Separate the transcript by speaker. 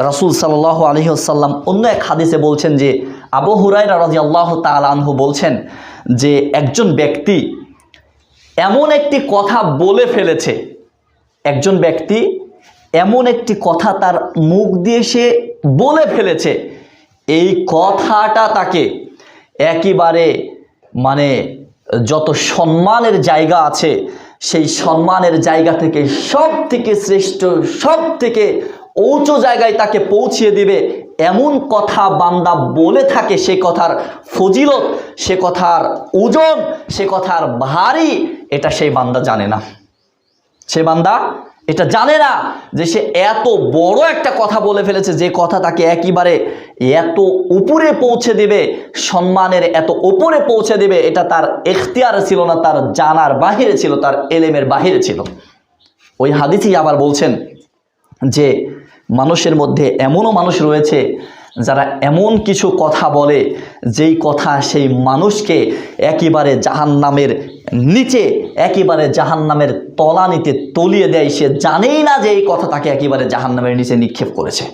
Speaker 1: রাসূল সাল্লাল্লাহু আলাইহি ওয়াসাল্লাম অন্য এক হাদিসে বলছেন যে, আবু হুরায়রা রাদিয়াল্লাহু তাআলা আনহু বলছেন যে একজন ব্যক্তি এমন একটি কথা বলে ফেলেছে, একজন ব্যক্তি এমন একটি কথা তার মুখ দিয়ে সে বলে ফেলেছে, এই কথাটা তাকে একেবারে মানে যত সম্মানের জায়গা আছে সেই সম্মানের জায়গা থেকে সব থেকে শ্রেষ্ঠ, সব থেকে উঁচু জায়গায় তাকে পৌঁছিয়ে দিবে এমন কথা বান্দা বলে থাকে। সে কথার ফজিলত, সে কথার ওজন, সে কথার ভারী, এটা সেই বান্দা জানে না। সে বান্দা এটা জানে না যে সে এত বড় একটা কথা বলে ফেলেছে, যে কথা তাকে একেবারে এত উপরে পৌঁছে দিবে, সম্মানের এত উপরে পৌঁছে দিবে। এটা তার ইখতিয়ার ছিল না, তার জানার বাহিরে ছিল, তার এলেমের বাহিরে ছিল। ওই হাদিসেই আবার বলছেন যে মানুষের মধ্যে এমনও মানুষ রয়েছে যারা এমন কিছু কথা বলে যেই কথা সেই মানুষকে একেবারে জাহান্নামের নিচে, একেবারে জাহান্নামের তলানিতে তলিয়ে দেয়। সে জানেই না যে এই কথা তাকে একেবারে জাহান্নামের নিচে নিক্ষেপ করেছে।